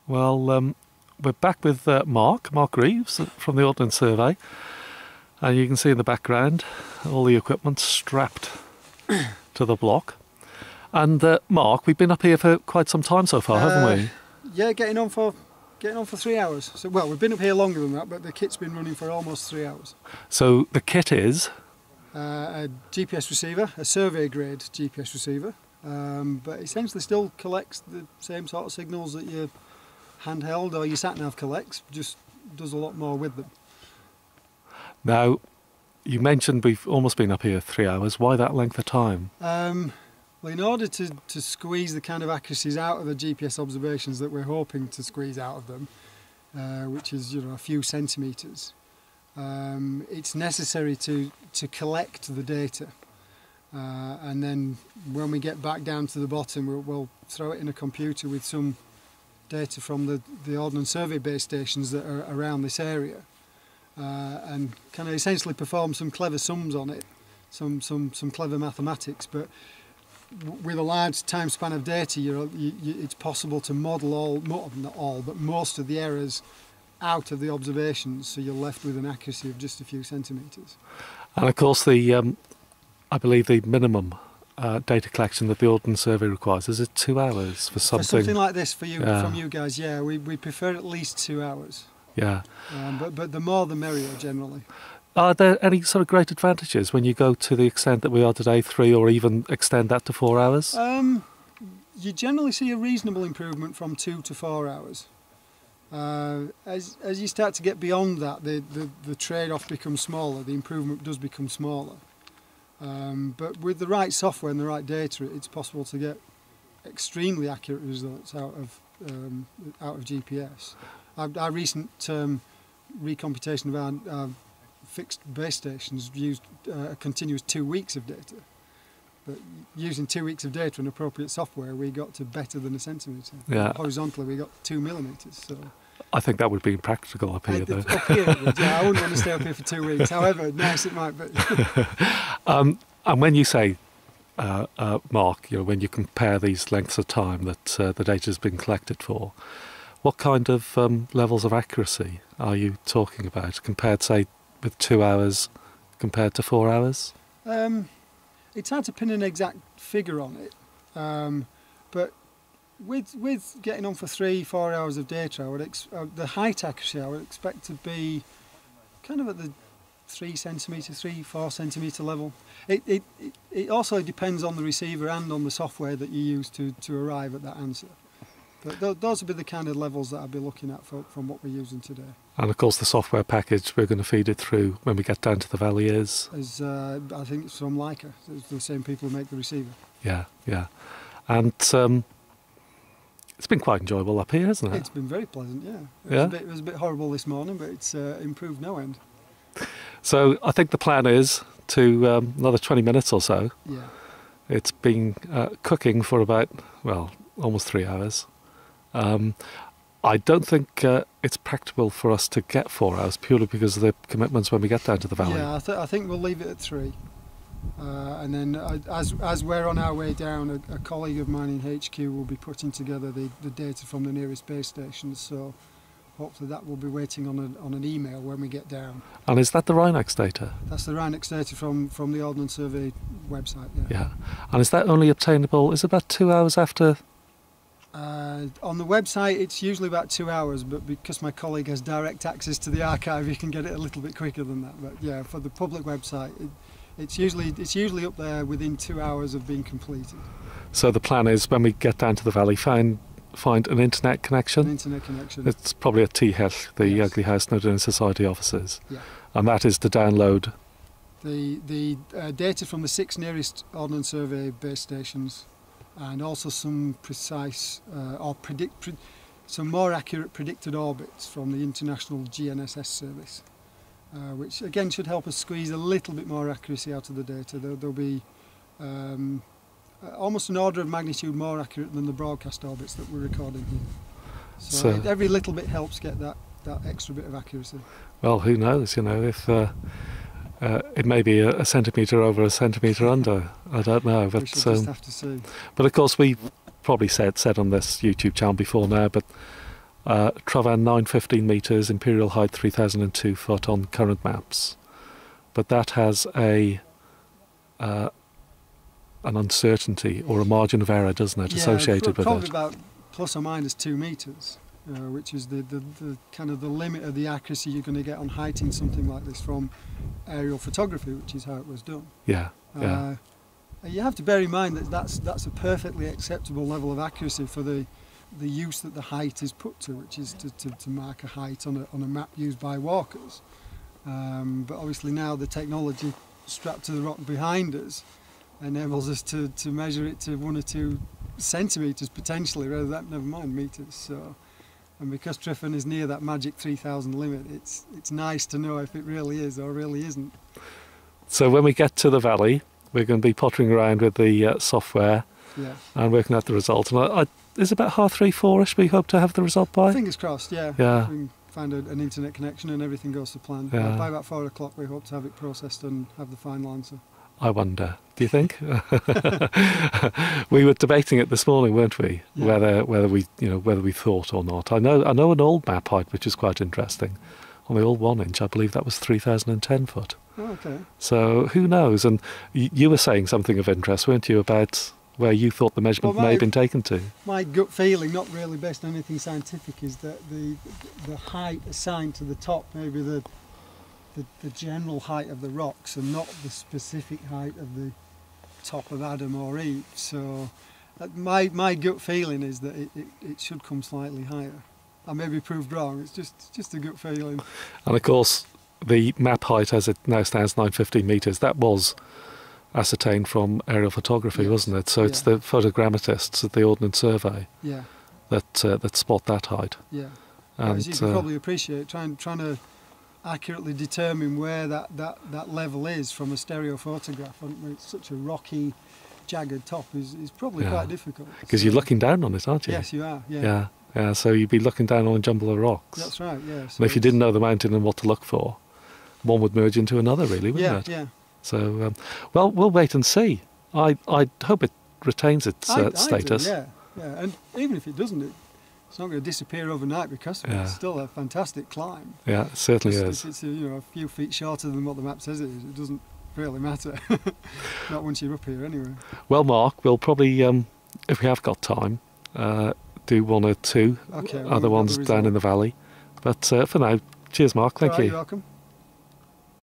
Well, we're back with Mark Greaves from the Ordnance Survey. And you can see in the background all the equipment strapped to the block. And Mark, we've been up here for quite some time so far, haven't we? Yeah, getting on for 3 hours. So, well, we've been up here longer than that, but the kit's been running for almost 3 hours. So the kit is? A GPS receiver, a survey grade GPS receiver, but essentially still collects the same sort of signals that your handheld or your sat-nav collects, just does a lot more with them. Now, you mentioned we've almost been up here 3 hours. Why that length of time? Well, in order to squeeze the kind of accuracies out of the GPS observations that we're hoping to squeeze out of them, which is a few centimetres, it's necessary to collect the data, and then when we get back down to the bottom, we'll throw it in a computer with some data from the Ordnance Survey base stations that are around this area, and kind of essentially perform some clever sums on it, some clever mathematics. But with a large time span of data, it's possible to model not all, but most of the errors out of the observations, so you're left with an accuracy of just a few centimetres. And of course, I believe the minimum data collection that the Ordnance Survey requires, is it 2 hours for something? For something like this for you, from you guys, yeah, we prefer at least 2 hours. Yeah. But the more the merrier, generally. Are there any sort of great advantages when you go to the extent that we are today, 3, or even extend that to 4 hours? You generally see a reasonable improvement from 2 to 4 hours. As you start to get beyond that, the trade-off becomes smaller, the improvement does become smaller. But with the right software and the right data, it's possible to get extremely accurate results out of GPS. Our recent recomputation of our fixed base stations used a continuous 2 weeks of data. But using 2 weeks of data and appropriate software, we got to better than a centimetre. Yeah. Horizontally, we got 2 millimetres. So I think that would be impractical up here, though. Up here it would, yeah. I wouldn't want to stay up here for 2 weeks. However nice it might be. And when you say, Mark, when you compare these lengths of time that the data has been collected for, what kind of levels of accuracy are you talking about compared, say, with 2 hours compared to 4 hours? It's hard to pin an exact figure on it, but with getting on for 3-4 hours of data, the height accuracy I would expect to be kind of at the 3-4 centimetre level. It also depends on the receiver and on the software that you use to arrive at that answer. But those would be the kind of levels that I'd be looking at from what we're using today. And of course the software package we're going to feed it through when we get down to the valley is? I think it's from Leica. It's the same people who make the receiver. Yeah. And it's been quite enjoyable up here, hasn't it? It's been very pleasant, yeah. It was a bit horrible this morning, but it's improved no end. So I think the plan is to another 20 minutes or so. Yeah. It's been cooking for about, almost 3 hours. I don't think it's practical for us to get 4 hours purely because of the commitments when we get down to the valley. Yeah, I think we'll leave it at 3. And then as we're on our way down, a colleague of mine in HQ will be putting together the data from the nearest base stations. So hopefully that will be waiting on an email when we get down. And is that the Rhinex data? That's the Rhinex data from the Ordnance Survey website, yeah. Yeah. And is that only obtainable, is it about 2 hours after? On the website it's usually about 2 hours, but because my colleague has direct access to the archive, you can get it a little bit quicker than that. But yeah, for the public website, it's usually up there within 2 hours of being completed. So the plan is when we get down to the valley, find an internet connection. An internet connection. It's probably at THEL, the Yes. Ugly House Noting Society offices. Yeah. And that is to download the data from the 6 nearest Ordnance Survey base stations, and also some precise some more accurate predicted orbits from the International GNSS service, which again should help us squeeze a little bit more accuracy out of the data. There'll be almost an order of magnitude more accurate than the broadcast orbits that we're recording here. So every little bit helps get that extra bit of accuracy. Well, who knows, if it may be a centimetre over, a centimetre under, I don't know. But, we should just have to see. But of course we've probably said on this YouTube channel before now, but Tryfan 915 metres, imperial height 3002 foot on current maps. But that has an uncertainty or a margin of error, doesn't it, associated with probably it? about plus or minus 2 metres, which is the kind of the limit of the accuracy you're going to get on heighting something like this from aerial photography, which is how it was done. Yeah, yeah. You have to bear in mind that that's a perfectly acceptable level of accuracy for the use that the height is put to, which is to mark a height on a map used by walkers. But obviously now the technology strapped to the rock behind us enables us to measure it to 1 or 2 centimetres potentially, rather than, never mind metres. So, and because Tryfan is near that magic 3,000 limit, it's nice to know if it really is or really isn't. So when we get to the valley, we're going to be pottering around with the software and working out the result. And is it about 3:30, 4ish we hope to have the result by? Fingers crossed, yeah. Yeah. We can find an internet connection and everything goes to plan. Yeah. By about 4 o'clock we hope to have it processed and have the final answer. I wonder. Do you think? We were debating it this morning, weren't we? Yeah. Whether we thought or not. I know an old map height which is quite interesting. On the old 1 inch, I believe that was 3010 foot. Oh, okay. So who knows? And you were saying something of interest, weren't you, about where you thought the measurement may have been taken to? My gut feeling, not really based on anything scientific, is that the height assigned to the top, maybe the general height of the rocks and not the specific height of the top of Adam or Eve. So my gut feeling is that it should come slightly higher. I may be proved wrong, it's just a gut feeling. And of course the map height as it now stands, 915 metres, that was ascertained from aerial photography, wasn't it? So it's the photogrammatists at the Ordnance Survey that spot that height. Yeah, and as you can probably appreciate, trying to accurately determine where that level is from a stereo photograph when it's such a rocky, jagged top is probably quite difficult. Because you're looking down on it, aren't you? Yes, you are. Yeah. Yeah. So you'd be looking down on a jumble of rocks. That's right. Yeah. So and if you didn't know the mountain and what to look for, one would merge into another, really, wouldn't it? Yeah. So, well, we'll wait and see. I hope it retains its status. Yeah. And even if it doesn't, it's not going to disappear overnight because of it. It's still a fantastic climb. Yeah, it certainly is. It's a few feet shorter than what the map says it is. It doesn't really matter. Not once you're up here, anyway. Well, Mark, we'll probably, if we have got time, do 1 or 2 other ones down in the valley. But for now, cheers, Mark. Thank you. You're welcome.